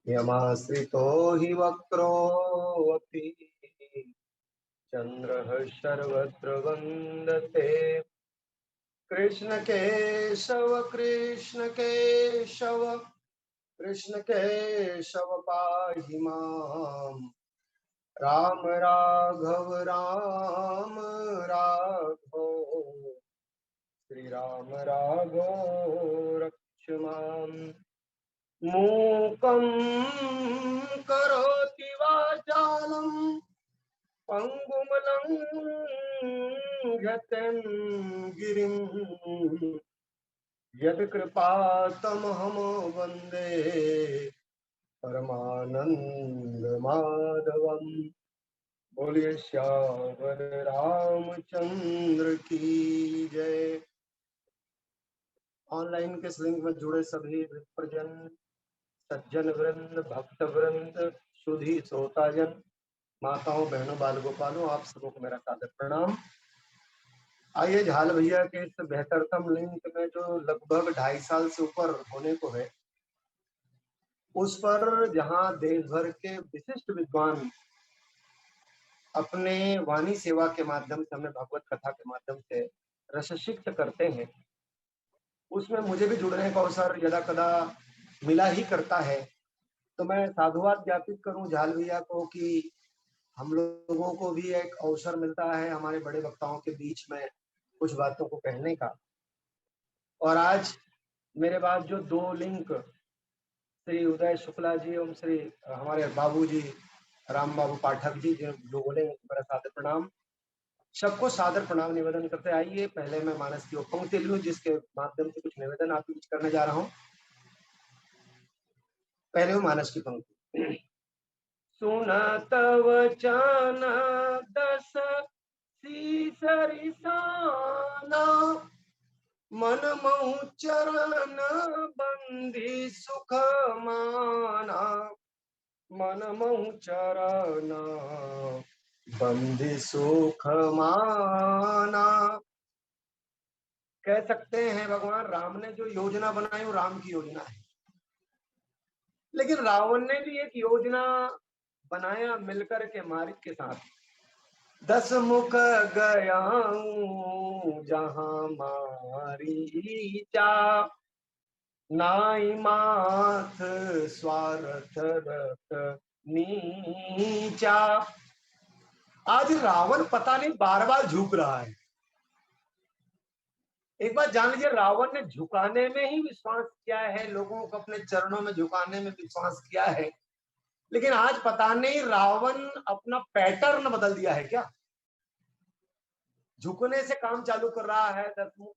यमाश्रितो हि वक्रोऽपि चन्द्रः सर्वत्र वन्दते। कृष्ण केशव कृष्ण केशव कृष्ण केशव पाहि माम्। राम राघव श्री राम राघव रक्ष माम्। मूकं करोति वाचालं पंगुं लंघयते गिरिं यत्कृपातमहं वन्दे परमानंद माधवम्। बोलिए श्यावर रामचंद्र की जय। ऑनलाइन के इस लिंक में जुड़े सभी विप्रजन, सज्जन वृंद, भक्त वृंद, सुधी श्रोताजन, माताओं बहनों बाल गोपालों, आप सबको मेरा सादर प्रणाम। आइए झाल भैया के इस बेहतरतम लिंक में जो लगभग 2.5 साल से ऊपर होने को है, उस पर जहां देश भर के विशिष्ट विद्वान अपने वाणी सेवा के माध्यम से, हमें भगवत कथा के माध्यम से रससिक्त करते हैं, उसमें मुझे भी जुड़ने का अवसर यदा कदा मिला ही करता है। तो मैं साधुवाद ज्ञापित करूं झाल भैया को कि हम लोगों को भी एक अवसर मिलता है हमारे बड़े वक्ताओं के बीच में कुछ बातों को कहने का। और आज मेरे बाद जो 2 लिंक श्री उदय शुक्ला जी एवं श्री हमारे बाबू जी राम बाबू पाठक जी जो बोलेंगे, मेरा सादर प्रणाम। सबको सादर प्रणाम निवेदन करते आइए पहले मैं मानस की वो पंक्ति लूं जिसके माध्यम से कुछ निवेदन आप बीच करने जा रहा हूं। पहले वो मानस की पंक्ति। सुनत वचन दस सीसरिसाना, मन महु चरण बंदी सुख माना। मन महु चरण बंदी सुख माना। कह सकते हैं भगवान राम ने जो योजना बनाई वो राम की योजना है, लेकिन रावण ने भी एक योजना बनाया मिलकर के मारिक के साथ। 10 मुख गया जहां मारीचा, नाई माथ स्वार्थ रत नीचा। आज रावण पता नहीं बार बार झुक रहा है। एक बात जान लीजिए, रावण ने झुकाने में ही विश्वास किया है, लोगों को अपने चरणों में झुकाने में विश्वास किया है, लेकिन आज पता नहीं रावण अपना पैटर्न बदल दिया है क्या। झुकने से काम चालू कर रहा है। 10 मुख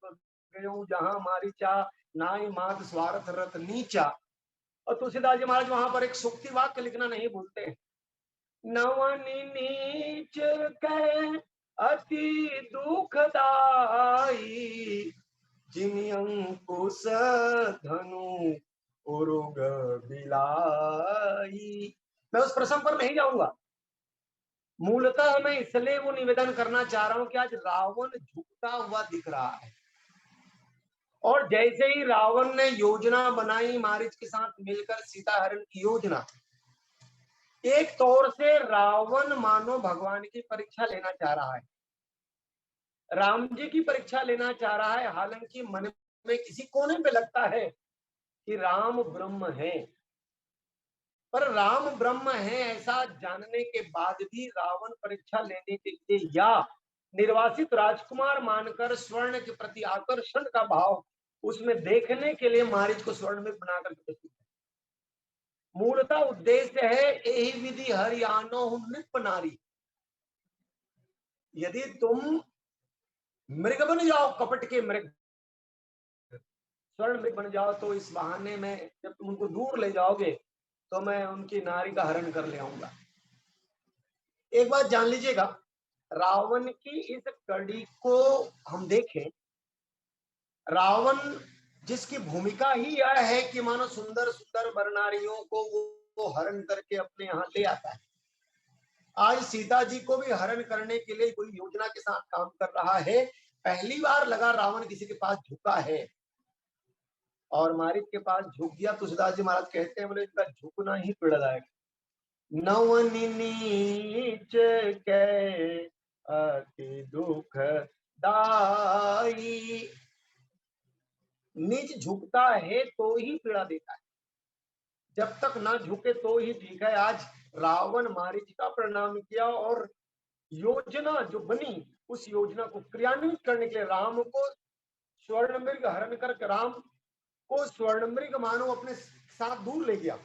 गयो जहां मारीचा, नाई मात स्वार्थ रत नीचा। और तुलसीदास जी महाराज वहां पर एक सूक्ति वाक्य लिखना नहीं भूलते हैं। नवनी नीच कह अति दुखदाई, जिमि अंकुश धनु उरुग बिलाई। मैं उस प्रसंग पर नहीं जाऊंगा। मूलतः मैं इसलिए वो निवेदन करना चाह रहा हूं कि आज रावण झुकता हुआ दिख रहा है, और जैसे ही रावण ने योजना बनाई मारीच के साथ मिलकर सीता हरण की योजना, एक तौर से रावण मानो भगवान की परीक्षा लेना चाह रहा है, राम जी की परीक्षा लेना चाह रहा है। हालांकि मन में किसी कोने पे लगता है कि राम ब्रह्म है, पर राम ब्रह्म है ऐसा जानने के बाद भी रावण परीक्षा लेने के लिए या निर्वासित राजकुमार मानकर स्वर्ण के प्रति आकर्षण का भाव उसमें देखने के लिए मारीच को स्वर्ण में बनाकर प्रस्तुत है। मूलतः उद्देश्य है यही विधि हरियाणो नृप नारी। यदि तुम मृग बन जाओ, कपट के मृग, स्वर्ण मृग बन जाओ, तो इस बहाने में जब तुम उनको दूर ले जाओगे तो मैं उनकी नारी का हरण कर ले आऊंगा। एक बात जान लीजिएगा, रावण की इस कड़ी को हम देखें, रावण जिसकी भूमिका ही यह है कि मानो सुंदर सुंदर वर नारियों को वो हरण करके अपने यहाँ ले आता है। आज सीता जी को भी हरण करने के लिए कोई योजना के साथ काम कर रहा है। पहली बार लगा रावण किसी के पास झुका है और मारिच के पास झुक गया। तुलसीदास जी महाराज कहते हैं, बोले इनका झुकना ही पीड़ादायक। नवनीच के अति दुख दाई। नीच झुकता है तो ही पीड़ा देता है, जब तक ना झुके तो ही ठीक है। आज रावण मारीच का प्रणाम किया और योजना जो बनी उस योजना को क्रियान्वित करने के लिए राम को स्वर्ण मृग हरण कर राम को स्वर्ण मृग मानो अपने साथ दूर ले गया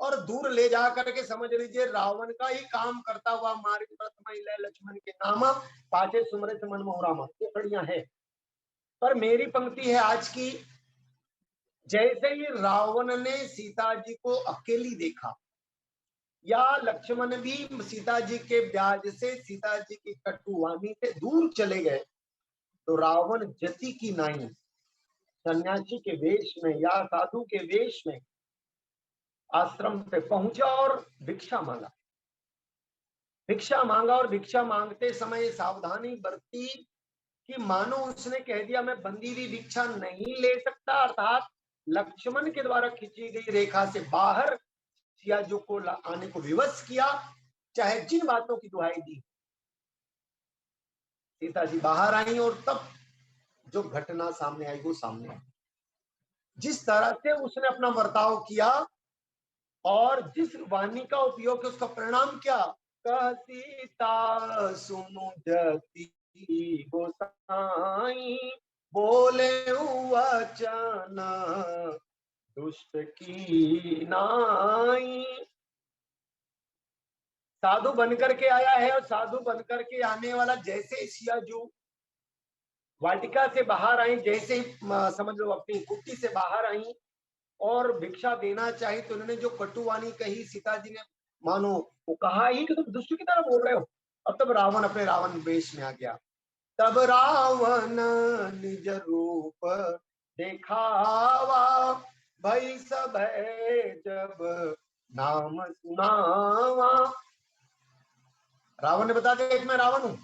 और दूर ले जा करके समझ लीजिए रावण का ही काम करता हुआ मारिच प्रथम लक्ष्मण के नाम पाचे सुमरत मन मोहरामा, ये खड़ियां है। पर मेरी पंक्ति है आज की, जैसे ही रावण ने सीता जी को अकेली देखा या लक्ष्मण भी सीता जी के ब्याज से सीता जी की कटुवानी से दूर चले गए, तो रावण जति की नाई सन्यासी के वेश में या साधु के वेश में आश्रम पे पहुंचा और भिक्षा मांगा। भिक्षा मांगा और भिक्षा मांगते समय सावधानी बरती कि मानो उसने कह दिया मैं बंदी हुई भिक्षा नहीं ले सकता, अर्थात लक्ष्मण के द्वारा खींची गई रेखा से बाहर सियाजू को आने को विवश किया, चाहे जिन बातों की दुहाई दी। सीता जी बाहर आई और तब जो घटना सामने आई वो सामने आई। जिस तरह से उसने अपना बर्ताव किया और जिस वाणी का उपयोग किया उसका परिणाम क्या, कह सीता सुनु जति गोसाई बोले वचन दुष्ट की नाई। साधु बनकर के आया है और साधु बनकर के आने वाला जैसे सियाजू वाटिका से बाहर आई, जैसे ही समझ लो अपनी कुटी से बाहर आई और भिक्षा देना चाहिए, तो उन्होंने जो कटुवाणी कही सीता जी ने, मानो वो कहा ही कि तुम दुष्ट की तरह बोल रहे हो। अब तब रावण अपने रावण वेश में आ गया। तब रावण निज रूप देखावा भई सब जब नाम सुनावा। रावण ने बता दिया कि मैं रावण हूं।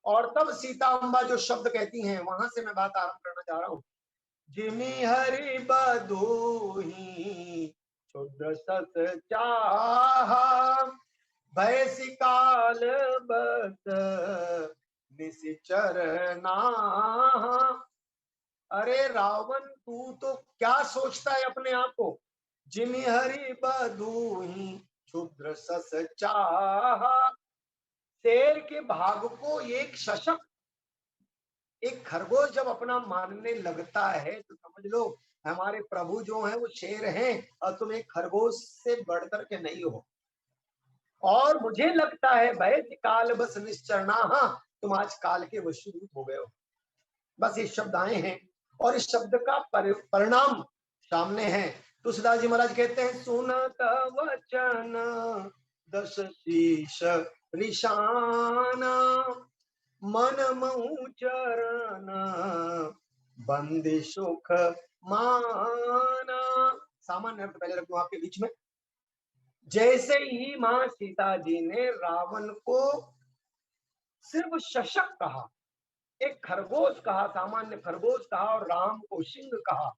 और तब सीता अम्बा जो शब्द कहती हैं, वहां से मैं बात आरंभ करना चाह रहा हूं। जिमी हरि बधूही क्षुद्र सस चाहा भय सिकाल बस निशिचर नाहा। अरे रावण तू तो क्या सोचता है अपने आप को, जिमी हरि बधूही क्षुद्र सस चाहा। शेर के भाग को एक शशक, एक खरगोश जब अपना मानने लगता है तो समझ लो हमारे प्रभु जो है वो शेर हैं और तुम एक खरगोश से बढ़कर के नहीं हो। और मुझे लगता है भय काल बस निश्चरना, तुम आज काल के वशीभूत हो गए हो। बस ये शब्द आए हैं और इस शब्द का परिणाम सामने है। तुलसीदास जी महाराज कहते हैं, सुनत वचन दस शीश रिशाना मन मऊ चरण बंदी सुख माना। सामान्य अर्थ पहले रखूं आपके बीच में। जैसे ही मां सीता जी ने रावण को सिर्फ शशक कहा, एक खरगोश कहा, सामान्य खरगोश कहा, और राम को सिंह कहा,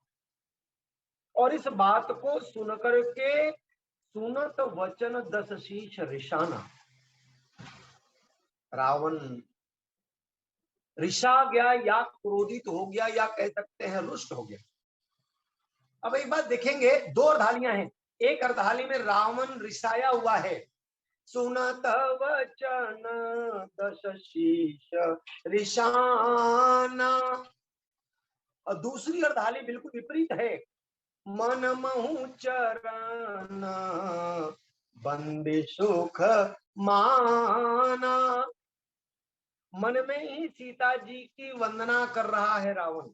और इस बात को सुनकर के सुनत वचन दस शीश रिशाना। रावण रिशा गया या क्रोधित हो गया या कह सकते हैं रुष्ट हो गया। अब एक बात देखेंगे, दो अर्धालियां हैं। एक अर्धाली में रावण रिसाया हुआ है, सुनत वचन दस शीश रिशाना, और दूसरी अर्धाली बिल्कुल विपरीत है, मन महु चरण बंदी सुख माना। मन में ही सीता जी की वंदना कर रहा है रावण,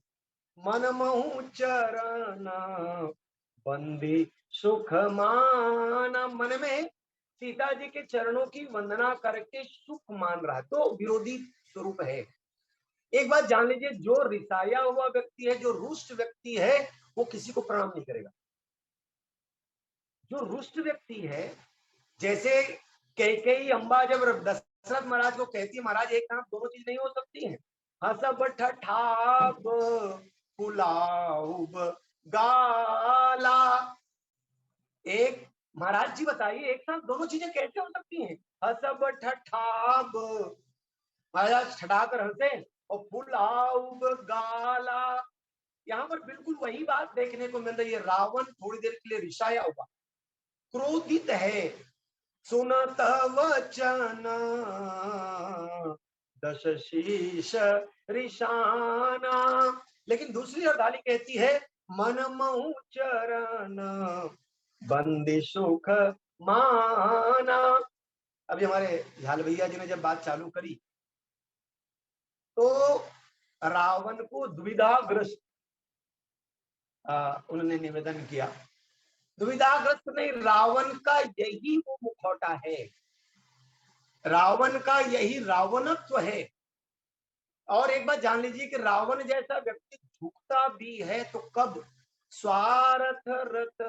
मन महु चरण बंदी सुख माना, मन में सीता जी के चरणों की वंदना करके सुख मान रहा है। तो विरोधी स्वरूप है। एक बात जान लीजिए, जो रिसाया हुआ व्यक्ति है, जो रुष्ट व्यक्ति है, वो किसी को प्रणाम नहीं करेगा। जो रुष्ट व्यक्ति है, जैसे कैकेयी अम्बा जब दशरथ महाराज को कहती है, महाराज एक काम दोनों चीज नहीं हो सकती हैं, हसब ठठाब फुलाउब गाला। एक महाराज जी बताइए, एक साथ दोनों चीजें कैसे हो सकती हैं? हसब ठठाब, महाराज ठठा कर हंसे, और फुलाउब गाला। यहाँ पर बिल्कुल वही बात देखने को मिल रही है। रावण थोड़ी देर के लिए रिसाया हुआ, क्रोधित है, सुनत वचन दश शीश रिशाना। लेकिन दूसरी अर्धाली कहती है, मन महु चरण बंदी सुख माना। अभी हमारे झाल भैया जी ने जब बात चालू करी, तो रावण को दुविधाग्रस्त उन्होंने निवेदन किया। दुविधाग्रस्त नहीं, रावण का यही वो मुखौटा है, रावण का यही रावणत्व है। और एक बात जान लीजिए कि रावण जैसा व्यक्ति झुकता भी है तो कब? स्वार्थ रत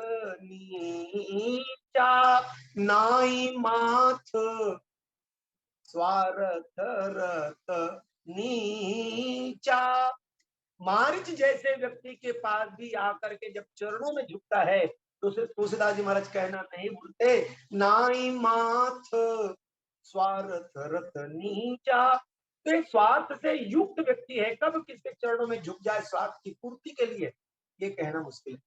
नीचा नाई माथ, स्वार्थ रत नीचा। मारिच जैसे व्यक्ति के पास भी आकर के जब चरणों में झुकता है तो तुलसीदास जी महाराज कहना नहीं भूलते, नाई माथ स्वार्थ रत नीचा। तो एक स्वार्थ से युक्त व्यक्ति है, कब किसके चरणों में झुक जाए स्वार्थ की पूर्ति के लिए, ये कहना मुश्किल है।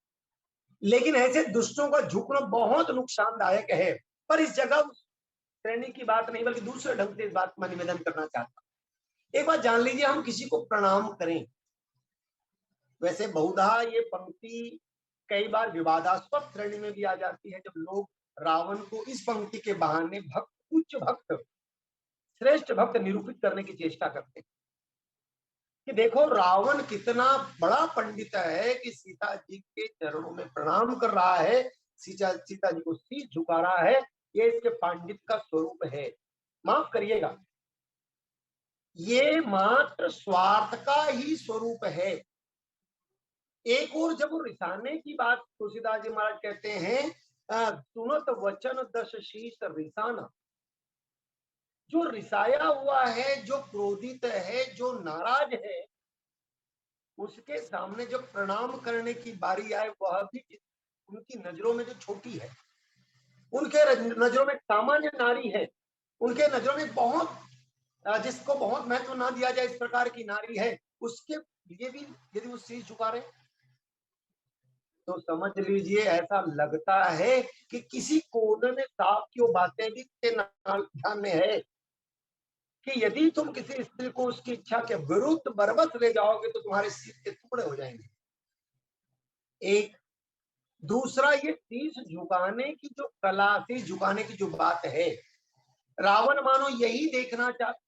लेकिन ऐसे दुष्टों का झुकना बहुत नुकसानदायक है। पर इस जगह श्रेणी की बात नहीं, बल्कि दूसरे ढंग से इस बात में निवेदन करना चाहता हूं। एक बात जान लीजिए, हम किसी को प्रणाम करें, वैसे बहुधा ये पंक्ति कई बार विवादास्पद श्रेणी में भी आ जाती है, जब लोग रावण को इस पंक्ति के बहाने भक्त, उच्च भक्त, श्रेष्ठ भक्त निरूपित करने की चेष्टा करते हैं कि देखो रावण कितना बड़ा पंडित है कि सीता जी के चरणों में प्रणाम कर रहा है, सीता जी को शीश झुका रहा है, ये इसके पांडित का स्वरूप है। माफ करिएगा, ये मात्र स्वार्थ का ही स्वरूप है। एक और जब वो रिसाने की बात तुलसीदास जी महाराज कहते हैं, सुनत वचन दश शीश रिसाना, जो रिसाया हुआ है, जो क्रोधित है, जो नाराज है, उसके सामने जब प्रणाम करने की बारी आए, वह भी उनकी नजरों में जो छोटी है, उनके नजरों में सामान्य नारी है, उनके नजरों में बहुत जिसको बहुत महत्व ना दिया जाए इस प्रकार की नारी है, उसके लिए भी यदि वो शीश झुका रहे तो समझ लीजिए ऐसा लगता है कि किसी कोने में सांप की वो बातें भी ध्यान में है कि यदि तुम किसी स्त्री को उसकी इच्छा के विरुद्ध बरबस ले जाओगे तो तुम्हारे शीश के टुकड़े हो जाएंगे। एक दूसरा, ये शीश झुकाने की जो कला, शीश झुकाने की जो बात है, रावण मानो यही देखना चाहता।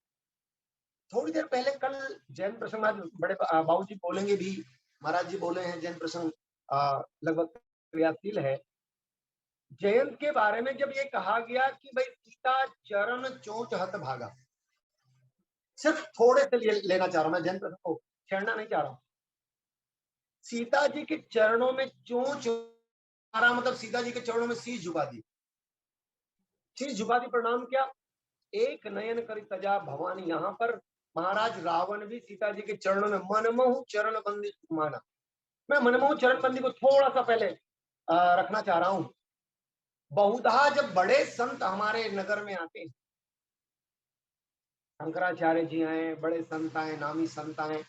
थोड़ी देर पहले कल जैन प्रसंग बड़े बाबूजी बोलेंगे भी, महाराज जी बोले हैं, जैन प्रसंग लगभग क्रियाशील है। जयंत के बारे में जब ये कहा गया कि भाई सीता चरण चोंच हत भागा, सिर्फ थोड़े से लेना चाह रहा हूं मैं, जयंत प्रसंग को छेड़ना नहीं चाह रहा हूं। सीता जी के चरणों में चोंच मारा मतलब सीता जी के चरणों में शीश झुका दी, शीश झुका दी, प्रणाम किया। एक नयन करी तजा भवानी, यहाँ पर महाराज रावण भी सीता जी के चरणों में मनमोह चरण बंदी माना। मैं मनमोह चरण बंदी को थोड़ा सा पहले रखना चाह रहा हूं। बहुधा जब बड़े संत हमारे नगर में आते हैं, शंकराचार्य जी आए, बड़े संत आए, नामी संत आए,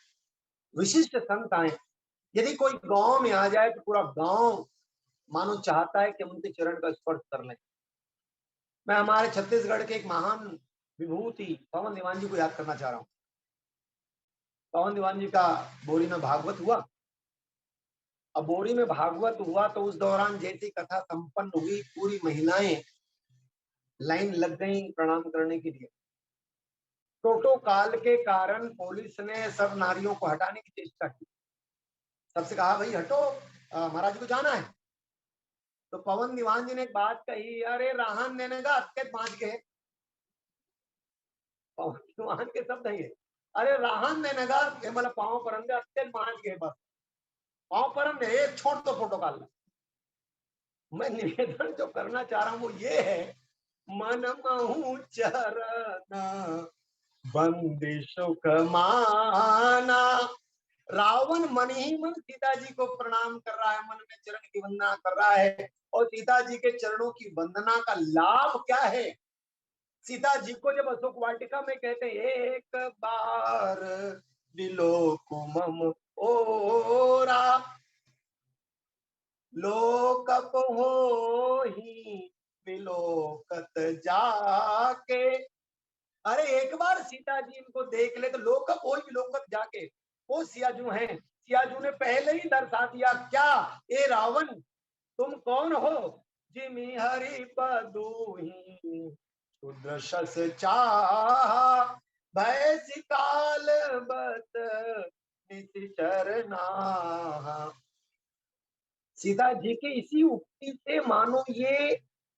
विशिष्ट संत आए, यदि कोई गांव में आ जाए तो पूरा गांव मानो चाहता है कि हम उनके चरण का स्पर्श कर लें। मैं हमारे छत्तीसगढ़ के एक महान विभूति पवन दीवान जी को याद करना चाह रहा हूँ। पवन दीवान जी का बोरी में भागवत हुआ। अब बोरी में भागवत हुआ तो उस दौरान जैसी कथा संपन्न हुई, पूरी महिलाएं लाइन लग गई प्रणाम करने के लिए। प्रोटोकॉल के कारण पुलिस ने सब नारियों को हटाने की चेष्टा की। सबसे कहा भाई हटो, महाराज जी को जाना है। तो पवन दीवान जी ने एक बात कही, अरे राहन देने का अत्यंत बांध के। पवन दीवान के शब्द है ये, अरे राहन देने का मतलब पाँव परंदे अत्यंत बांध के, बस पाँव परंदे एक छोड़ तो प्रोटोकॉल। मैं निवेदन जो करना चाह रहा हूं वो ये है, मन महु चरण बंदिशो कमाना। रावण मन ही मन सीता जी को प्रणाम कर रहा है, मन में चरण की वंदना कर रहा है। और सीता जी के चरणों की वंदना का लाभ क्या है? सीता जी को जब अशोक वाटिका में कहते हैं एक बार दिलो कुमम ओरा लोकप हो ही विलोकत जाके। अरे एक बार सीता जी इनको देख ले तो लोकप हो ही विलोकत जाके। वो सियाजू हैं, सियाजू ने पहले ही दर्शा दिया क्या, ए रावण तुम कौन हो? जिमि हरि पदुहि क्षुद्र शस चाह भय सिकाल बत निश्चर नाहा। सीता जी की इसी उक्ति से मानो ये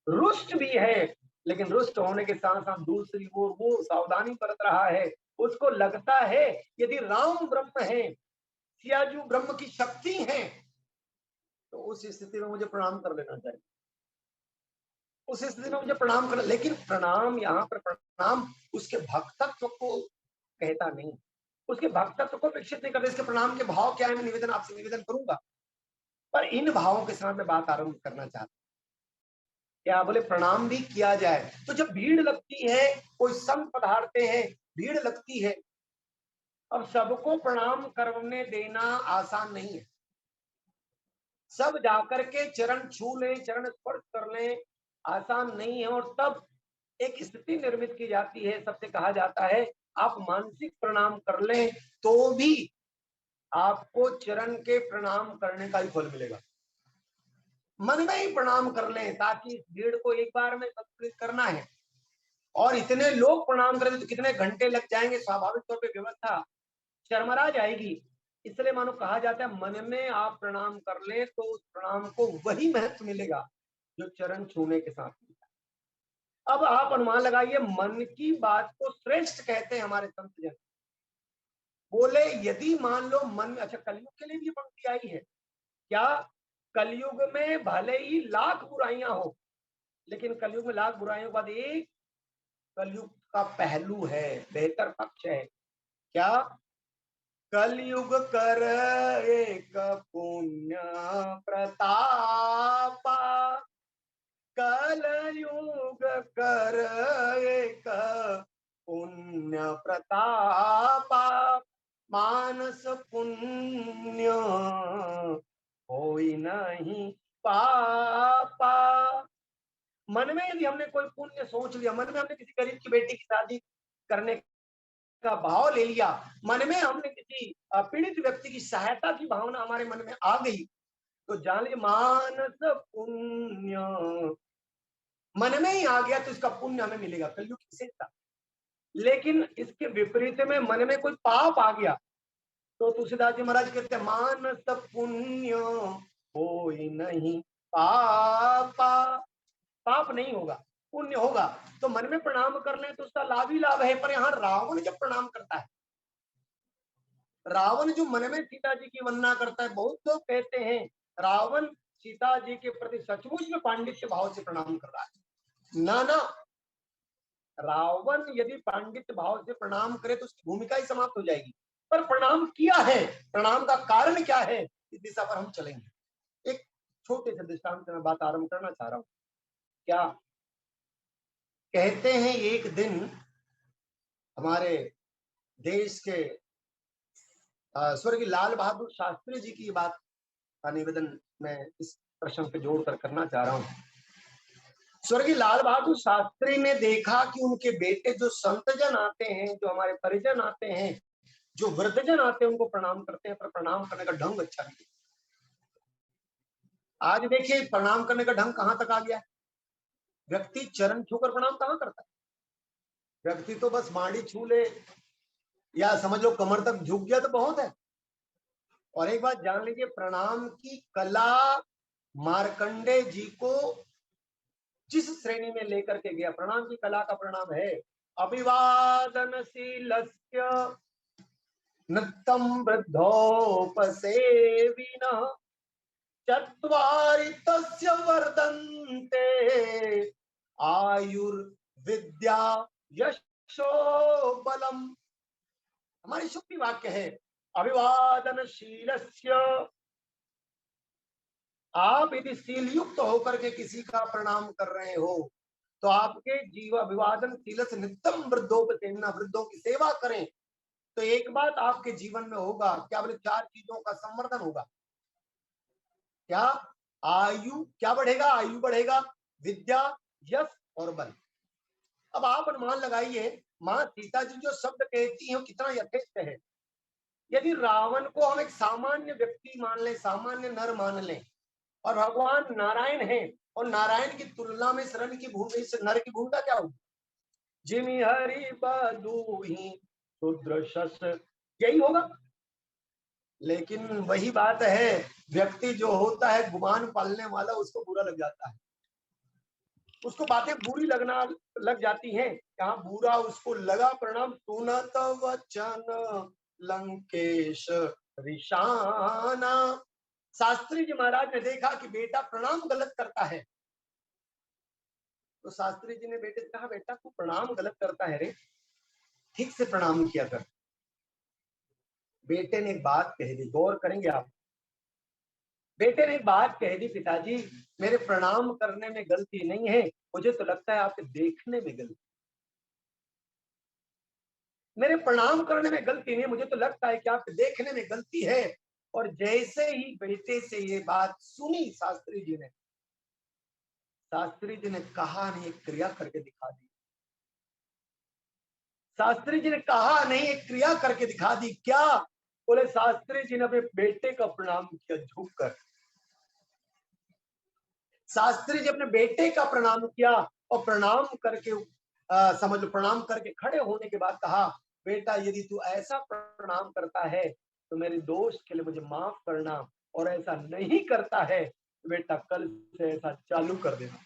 रुष्ट भी है, लेकिन रुष्ट होने के साथ साथ दूसरी ओर वो सावधानी बरत रहा है। उसको लगता है यदि राम ब्रह्म है, सियाजू ब्रह्म की शक्ति है, तो उस स्थिति में मुझे प्रणाम कर लेना चाहिए, उस स्थिति में मुझे प्रणाम करना। लेकिन प्रणाम यहाँ पर प्रणाम उसके भक्तत्व को कहता नहीं, उसके भक्तत्व को विकसित नहीं करता। इसके प्रणाम के भाव क्या है, मैं निवेदन आपसे निवेदन करूंगा, पर इन भावों के साथ मैं बात आरंभ करना चाहता हूं। क्या बोले प्रणाम भी किया जाए तो जब भीड़ लगती है, कोई संत पधारते हैं, भीड़ लगती है, अब सबको प्रणाम करने देना आसान नहीं है। सब जाकर के चरण छू लें, चरण स्पर्श कर लें, आसान नहीं है। और तब एक स्थिति निर्मित की जाती है, सबसे कहा जाता है आप मानसिक प्रणाम कर लें तो भी आपको चरण के प्रणाम करने का ही फल मिलेगा। मन में ही प्रणाम कर लें, ताकि इस भीड़ को एक बार में संतुलित करना है। और इतने लोग प्रणाम करें तो कितने घंटे लग जाएंगे, स्वाभाविक तौर पे व्यवस्था चरमरा जाएगी। इसलिए मानो कहा जाता है मन में आप प्रणाम कर ले तो उस प्रणाम को वही महत्व मिलेगा जो चरण छूने के साथ मिलता है। अब आप अनुमान लगाइए, मन की बात को श्रेष्ठ कहते हैं हमारे संत जन। बोले यदि मान लो मन में, अच्छा कलयुग के लिए भी पंक्ति आई है क्या? कलयुग में भले ही लाख बुराइयां हो, लेकिन कलयुग में लाख बुराइयों के बाद एक कलयुग का पहलू है, बेहतर पक्ष है क्या? कलयुग कर एक पुण्य प्रतापा, कलयुग कर एक पुण्य प्रतापा, मानस पुण्य होई नहीं पापा। मन में यदि हमने कोई पुण्य सोच लिया, मन में हमने किसी गरीब की बेटी की शादी करने का भाव ले लिया, मन में हमने किसी पीड़ित व्यक्ति की सहायता की भावना हमारे मन में आ गई, तो जान लीजिए मानस पुण्य मन में ही आ गया तो इसका पुण्य हमें मिलेगा, कलयुग की विशेषता। लेकिन इसके विपरीत में मन में कोई पाप आ गया तो तुलसीदास जी महाराज कहते हैं मानस पुण्य होई नहीं पापा। पाप नहीं होगा, पुण्य होगा। तो मन में प्रणाम कर ले तो उसका लाभ ही लाभ है। पर यहाँ रावण जब प्रणाम करता है, रावण जो मन में सीता जी की वंदना करता है, बहुत लोग कहते हैं रावण सीता जी के प्रति सचमुच में पांडित्य भाव से प्रणाम कर रहा है। ना ना, रावण यदि पांडित्य भाव से प्रणाम करे तो उसकी भूमिका ही समाप्त हो जाएगी। पर प्रणाम किया है, प्रणाम का कारण क्या है, इस दिशा पर हम चलेंगे। एक छोटे से दृष्टांत से मैं बात आरंभ करना चाह रहा हूं। क्या कहते हैं, एक दिन हमारे देश के स्वर्गीय लाल बहादुर शास्त्री जी की बात का निवेदन मैं इस प्रश्न पे जोड़कर करना चाह रहा हूं। स्वर्गीय लाल बहादुर शास्त्री ने देखा कि उनके बेटे जो संतजन आते हैं, जो हमारे परिजन आते हैं, जो वृद्धजन आते हैं, उनको प्रणाम करते हैं, पर प्रणाम करने का ढंग अच्छा नहीं। आज देखिए प्रणाम करने का ढंग कहां तक आ गया है। व्यक्ति चरण छूकर प्रणाम कहां करता है। व्यक्ति तो बस माड़ी छू ले या समझ लो कमर तक झुक गया तो बहुत है। और एक बात जान लीजिए, प्रणाम की कला मार्कंडे जी को जिस श्रेणी में लेकर के गया, प्रणाम की कला का प्रणाम है अभिवादनशीलस्य नृत्यं वृद्धोपसेविनः चत्वारि तस्य वर्धन्ते आयुर्विद्या यशो बलम। हमारी शुक्ति वाक्य है अभिवादनशीलस्य। आप यदि शील युक्त होकर के किसी का प्रणाम कर रहे हो तो आपके जीव अभिवादन शीलस नित्यम वृद्धोपसेवना, वृद्धों की सेवा करें तो एक बात आपके जीवन में होगा, क्या बोले, 4 चीजों का संवर्धन होगा। क्या? आयु क्या बढ़ेगा? आयु बढ़ेगा, विद्या, यश और बल। अब आप अनुमान लगाइए, मां सीता जी जो शब्द कहती है कितना यथेष्ट है। यदि रावण को हम एक सामान्य व्यक्ति मान लें, सामान्य नर मान लें, और भगवान नारायण है, और नारायण की तुलना में शरण की भूमि से नर की भूमिका क्या होगी? जिमि हरि बदूहि शूद्र शस, यही होगा। लेकिन वही बात है, व्यक्ति जो होता है गुमान पालने वाला, उसको बुरा लग जाता है, उसको बातें बुरी लगना लग जाती हैं। कहाँ बुरा उसको लगा प्रणाम, सुनत वचन लंकेश रिशाना। शास्त्री जी महाराज ने देखा कि बेटा प्रणाम गलत करता है, तो शास्त्री जी ने बेटे से कहा, बेटा तू प्रणाम गलत करता है रे, ठीक से प्रणाम किया कर। बेटे ने एक बात कह दी, गौर करेंगे आप। बेटे ने एक बात कह दी, पिताजी मेरे प्रणाम करने में गलती नहीं है, मुझे तो लगता है आपके देखने में गलती। मेरे प्रणाम करने में गलती नहीं है, मुझे तो लगता है कि आपके देखने में गलती है। और जैसे ही बेटे से ये बात सुनी शास्त्री जी ने कहा नहीं, एक क्रिया करके दिखा दी। शास्त्री जी ने कहा नहीं, एक क्रिया करके दिखा दी। क्या? बोले शास्त्री जी ने अपने बेटे का प्रणाम किया झुक कर। शास्त्री जी अपने बेटे का प्रणाम किया और प्रणाम करके समझ लो, प्रणाम करके खड़े होने के बाद कहा, बेटा यदि तू ऐसा प्रणाम करता है तो मेरे दोष के लिए मुझे माफ करना, और ऐसा नहीं करता है तो बेटा कल से ऐसा चालू कर देना।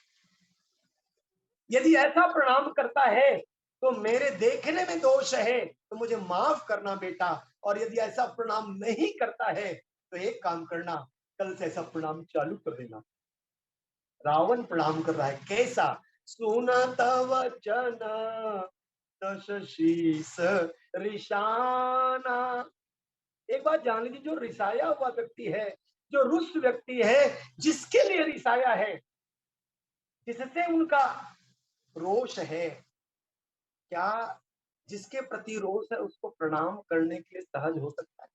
यदि ऐसा प्रणाम करता है तो मेरे देखने में दोष है तो मुझे माफ करना बेटा, और यदि ऐसा प्रणाम नहीं करता है तो एक काम करना, कल से ऐसा प्रणाम चालू कर देना। रावण प्रणाम कर रहा है, कैसा? सुनत वचन दश शीस रिशाना। एक बात जान लीजिए, जो रिसाया हुआ व्यक्ति है, जो रुष्ट व्यक्ति है, जिसके लिए रिसाया है, जिससे उनका रोष है, क्या जिसके प्रति रोष है उसको प्रणाम करने के लिए सहज हो सकता है?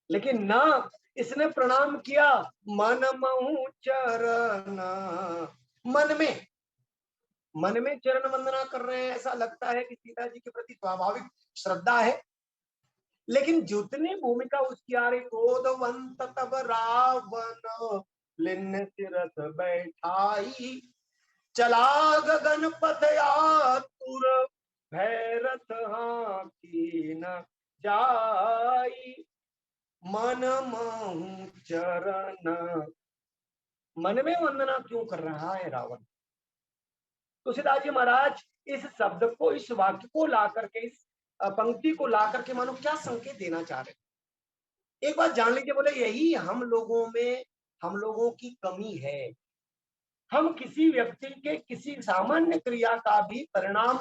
लेकिन ना, इसने प्रणाम किया मन महु चरण, मन में चरण वंदना कर रहे हैं। ऐसा लगता है कि सीता जी के प्रति स्वाभाविक श्रद्धा है, लेकिन जितनी भूमिका उसकी आ रही, क्रोधवंत तब रावण लिन्न सिरथ बैठाई, चला गगन पथ आतुर भैरथ हाथी न जाई, मन महु चरण। मन में वंदना क्यों कर रहा है रावण? तुलसीदास जी महाराज इस शब्द को, इस वाक्य को ला करके, इस पंक्ति को ला करके मानो क्या संकेत देना चाह रहे हैं? एक बात जान लीजिए, बोले यही हम लोगों में, हम लोगों की कमी है। हम किसी व्यक्ति के किसी सामान्य क्रिया का भी परिणाम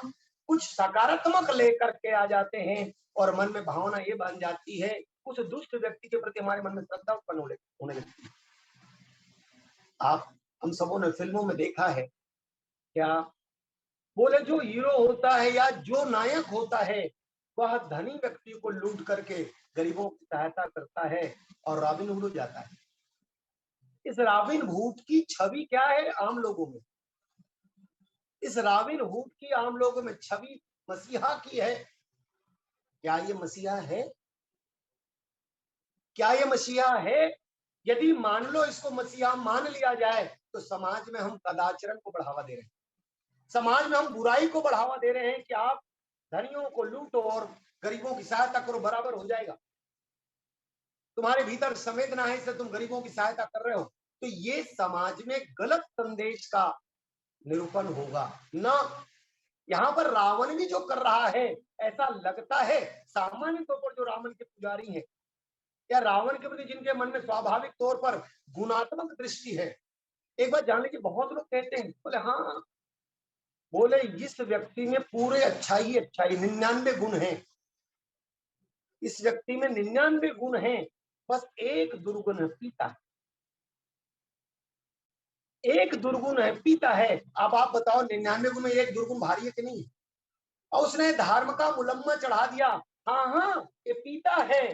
कुछ सकारात्मक लेकर के आ जाते हैं, और मन में भावना ये बन जाती है, उस दुष्ट व्यक्ति के प्रति हमारे मन में श्रद्धा उत्पन्न होने लगती है। आप हम सबों ने फिल्मों में देखा है। क्या बोले, जो हीरो होता है या जो नायक होता है वह धनी व्यक्ति को लूट करके गरीबों की सहायता करता है और रॉबिन हुड हो जाता है। इस रॉबिन हुड की छवि क्या है आम लोगों में? इस रॉबिन हुड की आम लोगों में छवि मसीहा की है। क्या ये मसीहा है? क्या ये मसीहा है? यदि मान लो इसको मसीहा मान लिया जाए तो समाज में हम कदाचरण को बढ़ावा दे रहे हैं, समाज में हम बुराई को बढ़ावा दे रहे हैं कि आप धनियों को लूटो और गरीबों की सहायता करो, बराबर हो जाएगा। तुम्हारे भीतर संवेदना है इसलिए तुम गरीबों की सहायता कर रहे हो। तो ये समाज में गलत संदेश का निरूपण होगा ना। यहाँ पर रावण भी जो कर रहा है, ऐसा लगता है सामान्य तौर पर जो रावण के पुजारी हैं या रावण के प्रति जिनके मन में स्वाभाविक तौर पर गुणात्मक दृष्टि है, एक बात जान लीजिए, बहुत लोग कहते हैं, बोले हाँ, बोले इस व्यक्ति में पूरे अच्छाई अच्छाई 99 गुण हैं, इस व्यक्ति में 99 गुण हैं, बस एक दुर्गुण है, पीता है। एक दुर्गुण है, पीता है। अब आप बताओ 99 गुण में एक दुर्गुण भारी है कि नहीं? और उसने धर्म का मुलम्मा चढ़ा दिया। हाँ हाँ, ये पीता है,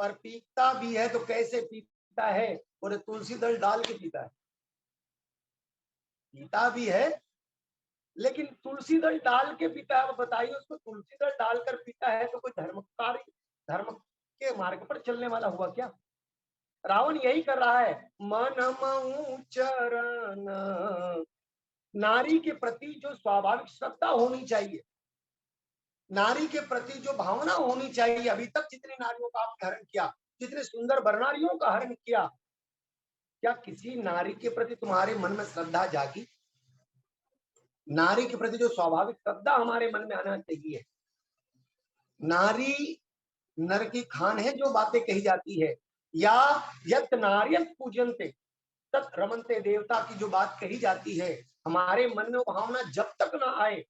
पर पीता भी है तो कैसे पीता है? बोले तुलसी दल डाल के पीता है। पीता भी है लेकिन तुलसी दल डाल के पीता है। बताइए, उसको तुलसी दल डालकर पीता है तो कोई धर्मकारी, धर्म के मार्ग पर चलने वाला हुआ क्या? रावण यही कर रहा है। मन मऊ चरण, नारी के प्रति जो स्वाभाविक श्रद्धा होनी चाहिए, नारी के प्रति जो भावना होनी चाहिए, अभी तक जितनी नारियों का आपने हरण किया, जितने सुंदर बरनारियों का हरण किया, क्या किसी नारी के प्रति तुम्हारे मन में श्रद्धा जागी? नारी के प्रति जो स्वाभाविक श्रद्धा हमारे मन में आना चाहिए। नारी नर की खान है जो बातें कही जाती है, या यत नार्यत पूजनते तत् रमनते देवता की जो बात कही जाती है, हमारे मन में वो भावना जब तक ना आए,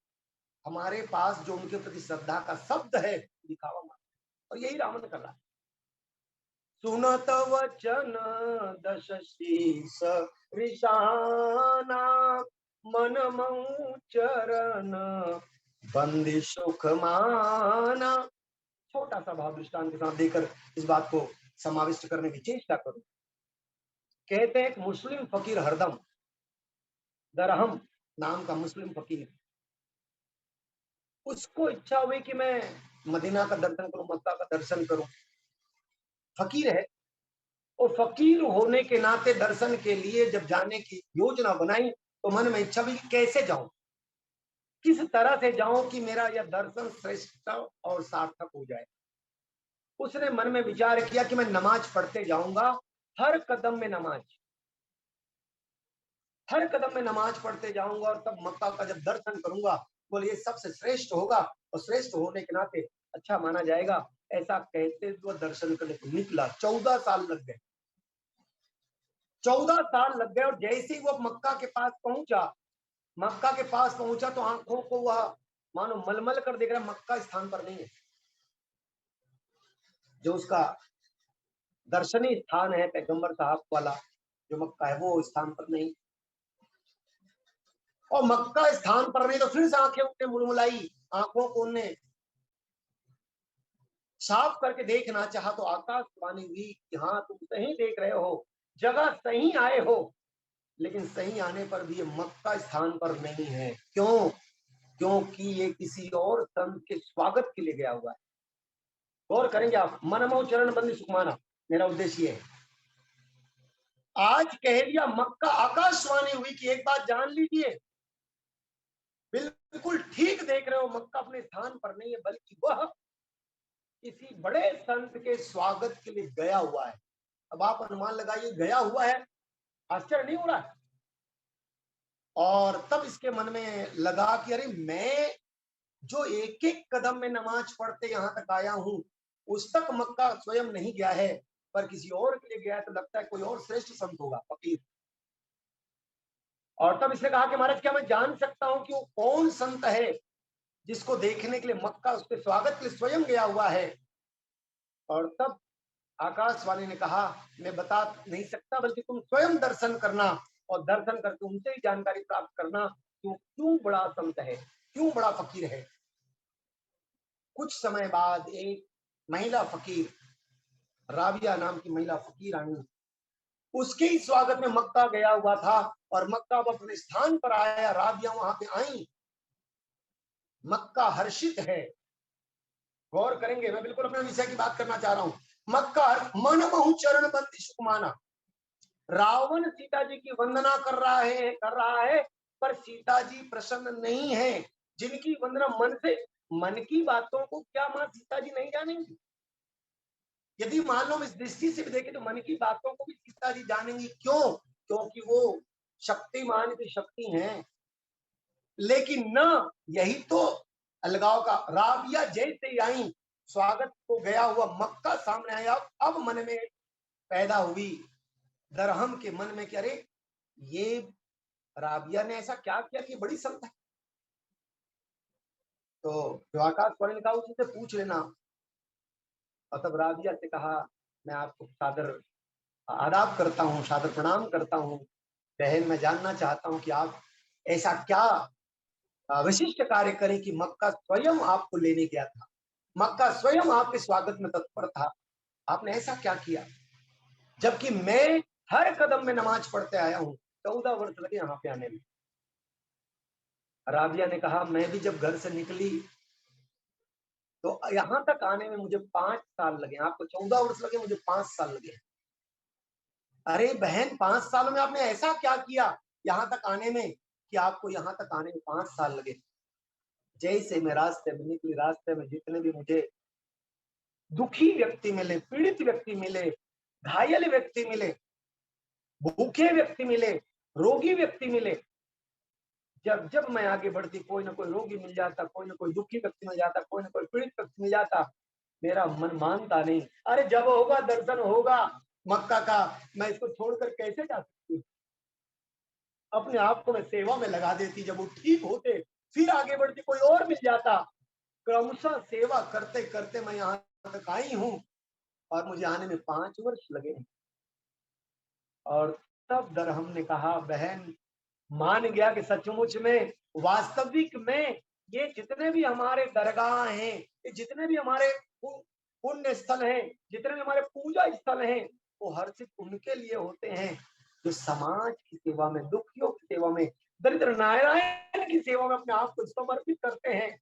हमारे पास जो उनके प्रति श्रद्धा का शब्द है, दिखावा मात्र। और यही रावण कर रहा है। सुनत वचन दश शीस विषाना, मन मऊ चरण बंदी सुख माना। छोटा सा भाव दृष्टांत के साथ देकर इस बात को समाविष्ट करने की चेष्टा करूं। कहते हैं एक मुस्लिम फकीर हरदम, दरहम नाम का मुस्लिम फकीर, उसको इच्छा हुई कि मैं मदीना का दर्शन करूं, मक्का का दर्शन करूं। फकीर है और फकीर होने के नाते दर्शन के लिए जब जाने की योजना बनाई तो मन में इच्छा हुई कैसे जाऊं, किस तरह से जाऊं कि मेरा यह दर्शन श्रेष्ठ और सार्थक हो जाए। उसने मन में विचार किया कि मैं नमाज पढ़ते जाऊंगा, हर कदम में नमाज, हर कदम में नमाज पढ़ते जाऊंगा और तब मक्का का जब दर्शन करूंगा, बोले ये सबसे श्रेष्ठ होगा और श्रेष्ठ होने के नाते अच्छा माना जाएगा। ऐसा कहते हुए दर्शन करने को निकला। 14 साल लग गए, 14 साल लग गए। और जैसे ही वो मक्का के पास पहुंचा, मक्का के पास पहुंचा तो आंखों को वह मानो मलमल कर देख रहा, मक्का स्थान पर नहीं है। जो उसका दर्शनीय स्थान है पैगंबर साहब वाला जो मक्का है, वो स्थान पर नहीं। और मक्का स्थान पर नहीं तो फिर से आंखें उनने मुलमुलाई, आंखों को उनने साफ करके देखना चाहा तो आकाशवाणी हुई कि हाँ तुम सही देख रहे हो, जगह सही आए हो, लेकिन सही आने पर भी ये मक्का स्थान पर नहीं है। क्यों? क्योंकि ये किसी और संत के स्वागत के लिए गया हुआ है। गौर करेंगे आप, मनमो चरण बंदी सुखमाना, मेरा उद्देश्य है। आज कह दिया मक्का, आकाशवाणी हुई कि एक बात जान लीजिए, बिल्कुल ठीक देख रहे हो, मक्का अपने स्थान पर नहीं है, बल्कि वह किसी बड़े संत के स्वागत के लिए गया हुआ है। अब आप अनुमान लगाइए, गया हुआ है, आश्चर्य नहीं हो रहा है? और तब इसके मन में लगा कि अरे मैं जो एक एक कदम में नमाज पढ़ते यहां तक आया हूं, उस तक मक्का स्वयं नहीं गया है, पर किसी और के लिए गया है, तो लगता है कोई और श्रेष्ठ संत होगा, फकीर। और तब इसने कहा कि महाराज क्या मैं जान सकता हूं कि वो कौन संत है जिसको देखने के लिए मक्का उसके स्वागत के लिए स्वयं गया हुआ है? और तब आकाशवाणी ने कहा मैं बता नहीं सकता, बल्कि तुम स्वयं दर्शन करना। और दर्शन करके उनसे ही जानकारी प्राप्त करना कि वो क्यों बड़ा संत है, क्यों बड़ा फकीर है। कुछ समय बाद एक महिला फकीर, राबिया नाम की महिला फकीर आई। उसके ही स्वागत में मक्का गया हुआ था और मक्का अब अपने स्थान पर आया, राबिया वहां पे आई। मक्का हर्षित है। गौर करेंगे, मैं बिल्कुल अपने विषय की बात करना चाह रहा हूं। मक्का मन महु चरण बंदी सुकुमाना। रावण सीता जी की वंदना कर रहा है, पर सीता जी प्रसन्न नहीं है। जिनकी वंदना मन से, मन की बातों को क्या मां सीता जी नहीं जानेंगी? यदि मान लो इस दृष्टि से भी देखें तो मन की बातों को भी सीता जी जानेंगी। क्यों? क्योंकि वो शक्तिमान की शक्ति हैं। लेकिन न, यही तो अलगाव का। राबिया जैसे आई, स्वागत को गया हुआ मक्का सामने आया, अब मन में पैदा हुई दरहम के मन में कि अरे ये राबिया ने ऐसा क्या किया कि बड़ी संत है। तो जो आकाश पढ़ने का उसी से पूछ लेना। और तब राबिया से कहा, मैं आपको सादर आदाब करता हूँ, सादर प्रणाम करता हूँ। बहन, मैं जानना चाहता हूँ कि आप ऐसा क्या विशिष्ट कार्य करें कि मक्का स्वयं आपको लेने गया था, मक्का स्वयं आपके स्वागत में तत्पर था। आपने ऐसा क्या किया? जबकि मैं हर कदम में नमाज पढ़ते आया हूँ, 14 वर्ष लगे यहाँ पे आने में। राबिया ने कहा, मैं भी जब घर से निकली तो यहाँ तक आने में मुझे 5 साल लगे। आपको 14 वर्ष लगे, मुझे 5 साल लगे। अरे बहन, 5 साल में आपने ऐसा क्या किया यहाँ तक आने में कि आपको यहाँ तक आने में 5 साल लगे? जैसे मैं रास्ते में निकली, रास्ते में जितने भी मुझे दुखी व्यक्ति मिले, पीड़ित व्यक्ति मिले, घायल व्यक्ति मिले, भूखे व्यक्ति मिले, रोगी व्यक्ति मिले, जब जब मैं आगे बढ़ती, कोई ना कोई रोगी मिल जाता, कोई ना कोई दुखी व्यक्ति मिल जाता, कोई ना कोई पीड़ित व्यक्ति मिल जाता। मेरा मन मानता नहीं। अरे जब होगा दर्शन होगा मक्का का, मैं इसको छोड़कर कैसे जा सकती हूँ? अपने आप को मैं सेवा में लगा देती। जब वो ठीक होते फिर आगे बढ़ती, कोई और मिल जाता। क्रमशः सेवा करते करते मैं यहाँ तक आई हूँ और मुझे आने में 5 वर्ष लगे। और तब दरहम ने कहा, बहन, मान गया कि सचमुच में, वास्तविक में, ये जितने भी हमारे दरगाह हैं, ये जितने भी हमारे पुण्य स्थल हैं, जितने भी हमारे पूजा स्थल हैं, वो हर सिर्फ उनके लिए होते हैं जो समाज की सेवा में, दुखियों की सेवा में, दरिद्र नारायण की सेवा में अपने आप को समर्पित करते हैं।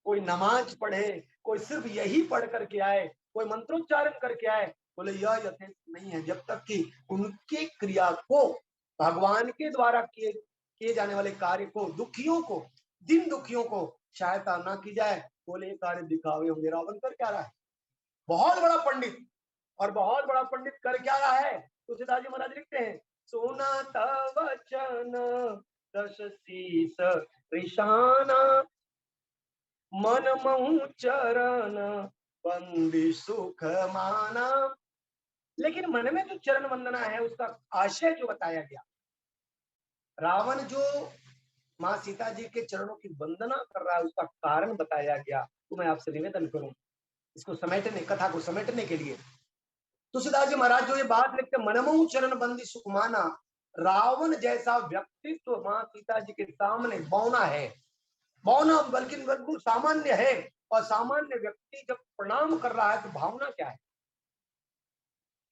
कोई नमाज पढ़े, कोई सिर्फ यही पढ़ करके आए, कोई मंत्रोच्चारण करके आए, बोले यह यथेष्ट नहीं है। जब तक कि उनके क्रिया को, भगवान के द्वारा किए जाने वाले कार्य को, दुखियों को, दिन दुखियों को सहायता ना की जाए, बोले ये कार्य दिखावे होंगे। रावण कर क्या रहा है? बहुत बड़ा पंडित, और बहुत बड़ा पंडित कर क्या रहा है? तुलसीदास जी महाराज लिखते हैं, सुना तव वचन दश शीस कृशाना, मन महु चरण बंदी सुख माना। लेकिन मन में जो चरण वंदना है, उसका आशय जो बताया गया, रावण जो माँ सीता जी के चरणों की वंदना कर रहा है, उसका कारण बताया गया। तो मैं आपसे निवेदन करूं, इसको समेटने, कथा को समेटने के लिए, तुलसीदास जी महाराज जो ये बात लिखते, मनमोह चरण बंदी सुखमाना। रावण जैसा व्यक्तित्व माँ सीता जी के सामने बौना है, बौना बल्कि बिल्कुल सामान्य है। और सामान्य व्यक्ति जब प्रणाम कर रहा है तो भावना क्या है?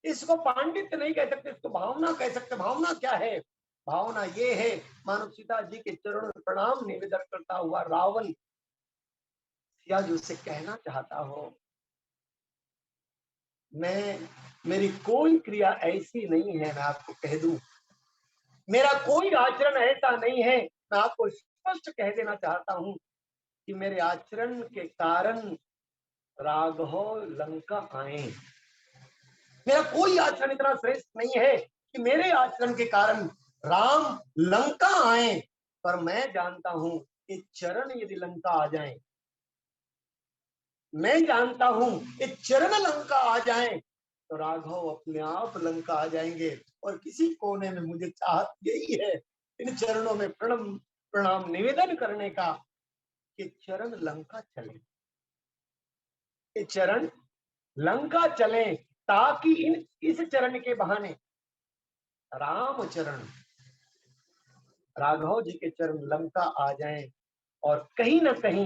इसको पांडित्य नहीं कह सकते, इसको भावना कह सकते। भावना क्या है? भावना ये है, मानव सीता जी के चरणों में प्रणाम निवेदन करता हुआ रावण या जो उससे कहना चाहता हो, मेरी कोई क्रिया ऐसी नहीं है, मैं आपको कह दूं, मेरा कोई आचरण ऐसा नहीं है। मैं आपको स्पष्ट कह देना चाहता हूं कि मेरे आचरण के कारण राघव लंका आए। मेरा कोई आचरण इतना श्रेष्ठ नहीं है कि मेरे आचरण के कारण राम लंका आए। पर मैं जानता हूं कि चरण यदि लंका आ जाएं, मैं जानता हूं कि चरण लंका आ जाएं तो राघव अपने आप लंका आ जाएंगे। और किसी कोने में मुझे चाहत यही है, इन चरणों में प्रणाम प्रणाम निवेदन करने का, कि चरण लंका चले, कि चरण लंका चले, ताकि इस चरण के बहाने राम चरण राघव जी के चरण लंका आ जाएं और कहीं ना कहीं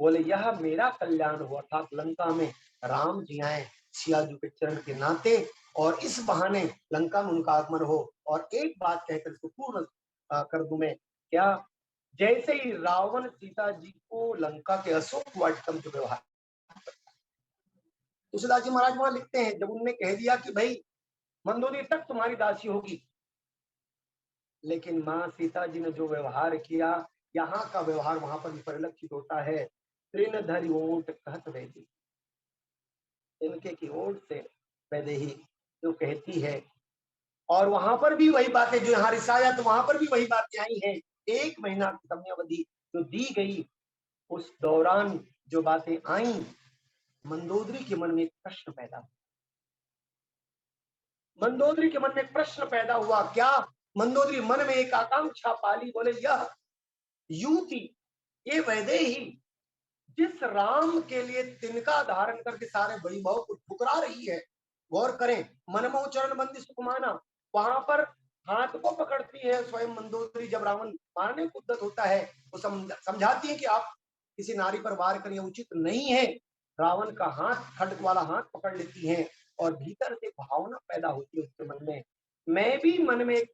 बोले यह मेरा कल्याण हुआ, अर्थात लंका में राम जी आए सिया जी के चरण के नाते, और इस बहाने लंका में उनका आगमन हो। और एक बात कहकर इसको पूर्ण कर दूं मैं, क्या जैसे ही रावण सीता जी को लंका के अशोक वाटिका जो व्यवहार, तुलसीदास जी महाराज वहां लिखते हैं, जब उनने कह दिया कि भाई मंदोदरी तक तुम्हारी दासी होगी, लेकिन माँ सीता जी ने जो व्यवहार किया, यहाँ का व्यवहार वहां पर भी परिलक्षित होता है। तृण धरि ओट कहत वैदी, इनके की ओट से वैदेही जो कहती है, और वहां पर भी वही बातें जो यहाँ रिसाया, तो वहां पर भी वही बातें आई हैं। 1 महीना की समयावधि जो दी गई, उस दौरान जो बातें आई, मंदोदरी के मन में एक प्रश्न पैदा हुआ। मंदोदरी के मन में एक प्रश्न पैदा हुआ, क्या? मंदोदरी मन में एक आकांक्षा पाली, बोले यह युवती, ये वैदेही जिस राम के लिए तिनका धारण करके सारे वैभव को ठुकरा रही है, गौर करें, मनमोह चरण बंदी सुखमाना, वहां पर हाथ को पकड़ती है स्वयं मंदोदरी। जब रावण मारने को उद्यत होता है, वो समझाती है कि आप किसी नारी पर वार करिए, उचित नहीं है। रावण का हाथ, खड्ग वाला हाथ पकड़ लेती है, और भीतर से भावना पैदा होती है उसके मन में, मैं भी मन में एक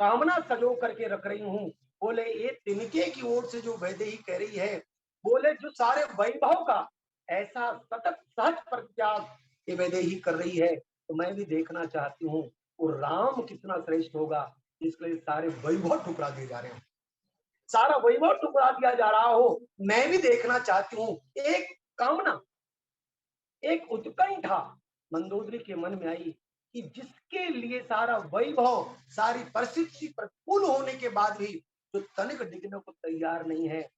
कामना सजो करके रख रही हूँ। बोले ये तिनके की ओर से जो वैदेही कह रही है, बोले जो सारे वैभव का ऐसा सतत सहज परित्याग ये वैदेही कर रही है, तो मैं भी देखना चाहती हूँ वो राम कितना श्रेष्ठ होगा जिसके लिए सारे वैभव ठुकरा दिए जा रहे हो, सारा वैभव टुकड़ा दिया जा रहा हो। मैं भी देखना चाहती हूँ। एक कामना, एक उत्कंठा मंदोदरी के मन में आई कि जिसके लिए सारा वैभव, सारी परिस्थिति प्रतिकूल होने के बाद भी जो तनिक डिगने को तैयार नहीं है,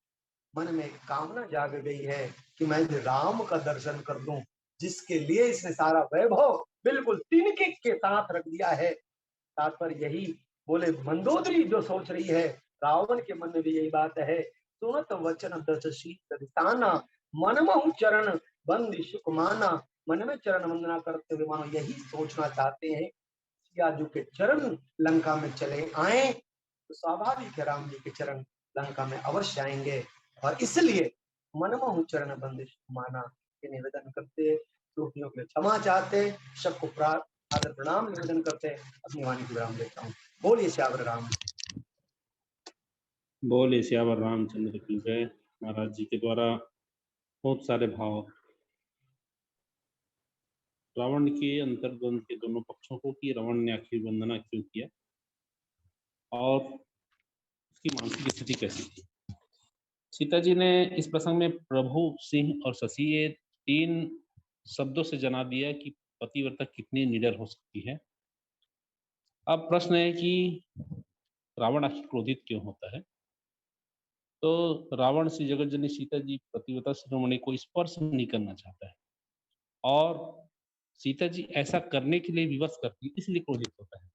मन में एक कामना जाग गई है कि मैं राम का दर्शन कर लूं, जिसके लिए इसने सारा वैभव बिल्कुल तिनके के साथ रख दिया है। तात्पर्य यही, बोले मंदोदरी जो सोच रही है, रावण के मन में भी यही बात है। सुनत वचन दस शीत दिताना, मनमहु चरण बंदी सुख माना। मन में चरण वंदना करते हुए मानो यही सोचना चाहते हैं, सियाजू के चरण लंका में चले आए, तो स्वाभाविक है राम जी के चरण लंका में अवश्य आएंगे। और इसलिए मनमोह चरण बंदी सुख माना ये निवेदन करते, त्रुटियों के क्षमा चाहते, सबको आदर प्रणाम निवेदन करते, अपनी वाणी को विराम देता हूँ। बोलिए श्यावर राम। बोलिए श्यावर रामचंद्र की जय। महाराज जी के द्वारा बहुत सारे भाव रावण के अंतर्द्वंद के दोनों पक्षों को कि रावण ने आखिर वंदना क्यों किया और उसकी मानसिक स्थिति कैसी थी। सीता जी ने इस प्रसंग में प्रभु, सिंह और शशि, ये 3 शब्दों से जना दिया कि पतिव्रता कितनी निडर हो सकती है। अब प्रश्न है कि रावण आखिर क्रोधित क्यों होता है। तो रावण से जगत जननी सीता जी पतिव्रता शिरोमणि को स्पर्श नहीं करना चाहता है, और सीता जी ऐसा करने के लिए विवश करती है, इसलिए क्रोधित होता है।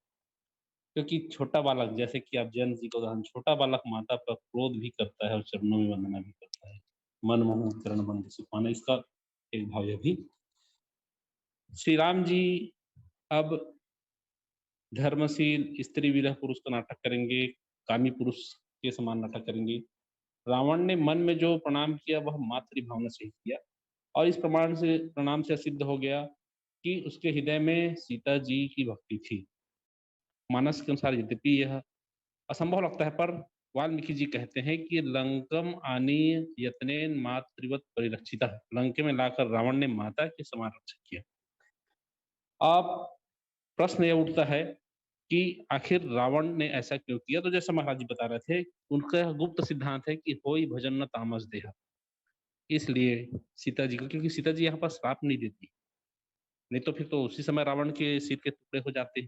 क्योंकि छोटा बालक, जैसे कि आप जैन जी को उदाहरण, छोटा बालक माता पर क्रोध भी करता है और चरणों में वंदना भी करता है, मन मोह चरण बंद सुखाना, इसका एक भाव यह भी। श्री राम जी अब धर्मशील स्त्री विरह पुरुष का नाटक करेंगे, कामी पुरुष के समान नाटक करेंगे। रावण ने मन में जो प्रणाम किया वह मातृ भावना से ही किया, और इस प्रणाम से सिद्ध हो गया कि उसके हृदय में सीता जी की भक्ति थी। मानस के अनुसार यद्यपि यह असंभव लगता है, पर वाल्मीकि जी कहते हैं कि लंकम आनीय यत्नेन मातृवत परिरक्षिता, लंके में लाकर रावण ने माता के समान रक्षा किया। अब प्रश्न यह उठता है कि आखिर रावण ने ऐसा क्यों किया। तो जैसा महाराज जी बता रहे थे, उनका गुप्त सिद्धांत है कि होई भजन न तामस देह, इसलिए सीता जी को, क्योंकि सीता जी यहाँ पर श्राप नहीं देती, नहीं तो फिर तो उसी समय रावण के सिर के टुकड़े हो जाते।